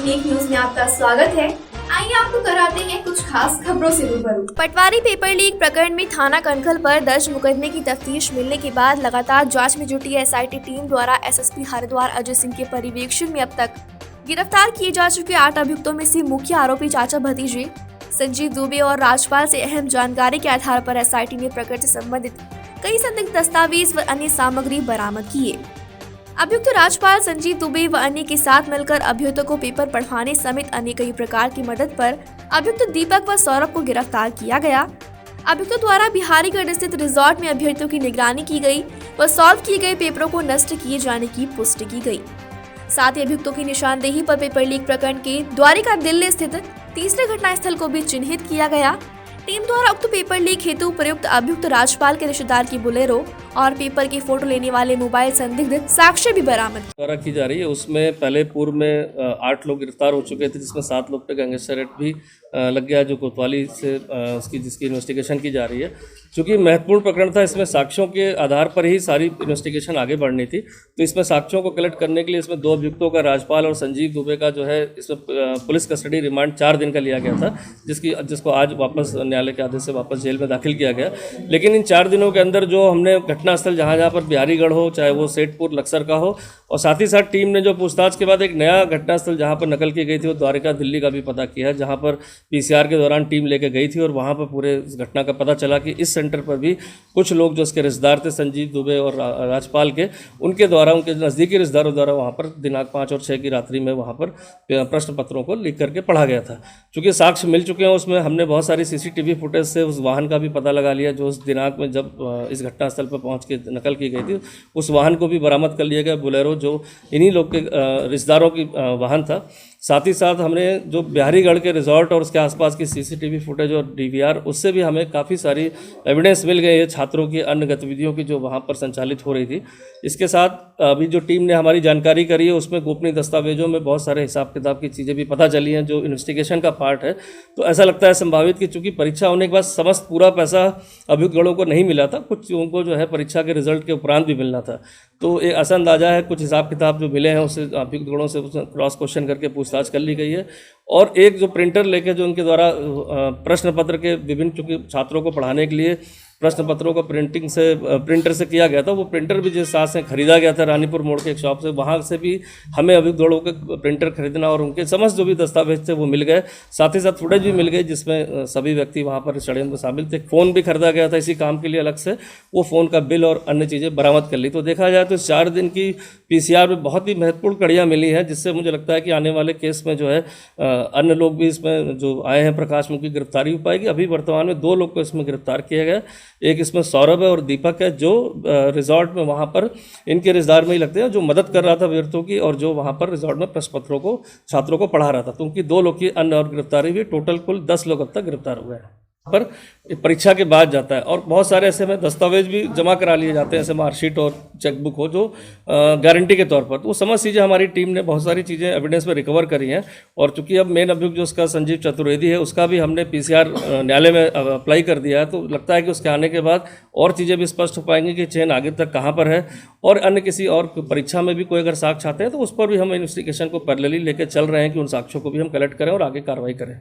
Unique news में आपका स्वागत है। आइए आपको कराते हैं कुछ खास खबरों से रूबरू। पटवारी पेपर लीक प्रकरण में थाना कनखल पर दर्ज मुकदमे की तफ्तीश मिलने के बाद लगातार जांच में जुटी एसआईटी टीम द्वारा एसएसपी हरिद्वार अजय सिंह के पर्यवेक्षण में अब तक गिरफ्तार किए जा चुके 8 अभियुक्तों में से मुख्य आरोपी चाचा भतीजे संजीव दुबे और राजपाल से अहम जानकारी के आधार पर एसआईटी ने प्रकरण से संबंधित कई संदिग्ध दस्तावेज व अन्य सामग्री बरामद किए। अभियुक्त राजपाल संजीव दुबे व अन्य के साथ मिलकर अभियुक्तों को पेपर पढ़वाने समेत अन्य कई प्रकार की मदद पर अभियुक्त दीपक व सौरभ को गिरफ्तार किया गया। अभियुक्तों द्वारा बिहारीगढ़ स्थित रिजॉर्ट में अभ्यर्थियों की निगरानी की गई व सॉल्व किए गए पेपरों को नष्ट किए जाने की पुष्टि की गई। साथ ही अभियुक्तों की निशानदेही पर पेपर लीक प्रकरण के द्वारिका दिल्ली स्थित तीसरे घटनास्थल को भी चिन्हित किया गया। टीम द्वारा उक्त पेपर लीक हेतु प्रयुक्त अभियुक्त राजपाल के रिश्तेदार की बुलेरो और पेपर की फोटो लेने वाले मोबाइल संदिग्ध साक्ष्य भी बरामद द्वारा की जा रही है। उसमें पहले पूर्व में 8 लोग गिरफ्तार हो चुके थे, जिसमें 7 लोग पे गैंगस्टर एक्ट भी लग गया, जो कोतवाली से जिसकी इन्वेस्टिगेशन की जा रही है। चूँकि महत्वपूर्ण प्रकरण था, इसमें साक्ष्यों के आधार पर ही सारी इन्वेस्टिगेशन आगे बढ़नी थी, तो इसमें साक्ष्यों को कलेक्ट करने के लिए इसमें 2 अभियुक्तों का राजपाल और संजीव दुबे का जो है इसमें पुलिस कस्टडी रिमांड 4 दिन का लिया गया था, जिसको आज वापस न्यायालय के आदेश से वापस जेल में दाखिल किया गया। लेकिन इन 4 दिनों के अंदर जो हमने घटनास्थल जहाँ पर बिहारीगढ़ हो, चाहे वो सेठपुर लक्सर का हो, और साथ ही साथ टीम ने जो पूछताछ के बाद एक नया घटनास्थल जहाँ पर नकल की गई थी वो द्वारिका दिल्ली का भी पता किया है, जहाँ पर पीसीआर के दौरान टीम लेके गई थी और वहाँ पर पूरे इस घटना का पता चला कि इस सेंटर पर भी कुछ लोग जो उसके रिश्तेदार थे संजीव दुबे और राजपाल के, उनके द्वारा उनके नज़दीकी रिश्तेदारों द्वारा वहाँ पर दिनांक 5 और 6 की रात्रि में वहाँ पर प्रश्न पत्रों को लीक करके पढ़ा गया था। चूँकि साक्ष्य मिल चुके हैं, उसमें हमने बहुत सारी सीसीटीवी फुटेज से उस वाहन का भी पता लगा लिया जो उस दिनांक में जब इस घटनास्थल पर पहुँच के नकल की गई थी, उस वाहन को भी बरामद कर लिया गया, बुलेरो, जो इन्हीं लोग के रिश्तेदारों की वाहन था। साथ ही साथ हमने जो बिहारीगढ़ के रिजॉर्ट और उसके आसपास की सीसीटीवी फुटेज और डीवीआर, उससे भी हमें काफ़ी सारी एविडेंस मिल गई है छात्रों की अन्य गतिविधियों की जो वहाँ पर संचालित हो रही थी। इसके साथ अभी जो टीम ने हमारी जानकारी करी है उसमें गोपनीय दस्तावेजों में बहुत सारे हिसाब किताब की चीज़ें भी पता चली हैं जो इन्वेस्टिगेशन का पार्ट है। तो ऐसा लगता है संभावित कि चूँकि परीक्षा होने के बाद समस्त पूरा पैसा अभियुक्तगणों को नहीं मिला था, कुछ उनको जो है परीक्षा के रिजल्ट के उपरांत भी मिलना था। तो एक ऐसा अंदाजा है, कुछ हिसाब किताब जो मिले हैं उससे अभियुक्तगणों से क्रॉस क्वेश्चन करके पूछताछ कर ली गई है। और एक जो प्रिंटर लेके जो उनके द्वारा प्रश्न पत्र के विभिन्न, चूँकि छात्रों को पढ़ाने के लिए प्रश्न पत्रों का प्रिंटर से किया गया था, वो प्रिंटर भी जिस साथ से खरीदा गया था रानीपुर मोड़ के एक शॉप से, वहाँ से भी हमें अभियुक्तगणों के प्रिंटर खरीदना और उनके समस्त जो भी दस्तावेज थे वो मिल गए। साथ ही साथ फुटेज भी मिल गई जिसमें सभी व्यक्ति वहाँ पर षड्यंत्र में शामिल थे। फ़ोन भी खरीदा गया था इसी काम के लिए अलग से, वो फ़ोन का बिल और अन्य चीज़ें बरामद कर ली। तो देखा जाए तो 4 दिन की पीसीआर में बहुत ही महत्वपूर्ण कड़ियाँ मिली हैं, जिससे मुझे लगता है कि आने वाले केस में जो है अन्य लोग भी इसमें जो आए हैं प्रकाश में, उनकी गिरफ्तारी हो पाएगी। अभी वर्तमान में 2 लोग को इसमें गिरफ्तार किया गया, एक इसमें सौरभ है और दीपक है, जो रिजॉर्ट में वहाँ पर इनके रिश्तेदार में ही लगते हैं, जो मदद कर रहा था अभ्यर्थियों की और जो वहाँ पर रिजॉर्ट में प्रश्न पत्रों को छात्रों को पढ़ा रहा था। तो उनकी 2 लोग की अन्य और गिरफ्तारी हुई, टोटल कुल 10 लोग अब तक गिरफ्तार हुए हैं। पर परीक्षा के बाद जाता है और बहुत सारे ऐसे में दस्तावेज भी जमा करा लिए जाते हैं, ऐसे मार्कशीट और चेकबुक हो जो गारंटी के तौर पर। तो वो समझ लीजिए हमारी टीम ने बहुत सारी चीज़ें एविडेंस में रिकवर करी हैं। और चूंकि अब मेन अभियुक्त जो उसका संजीव चतुर्वेदी है, उसका भी हमने पीसीआर न्यायालय में अप्लाई कर दिया है। तो लगता है कि उसके आने के बाद और चीज़ें भी स्पष्ट हो पाएंगी कि चेन आगे तक कहाँ पर है, और अन्य किसी और परीक्षा में भी कोई अगर साक्ष्य आते हैं तो उस पर भी हम इन्वेस्टिगेशन को पैरेलली लेकर चल रहे हैं कि उन साक्ष्यों को भी हम कलेक्ट करें और आगे कार्रवाई करें।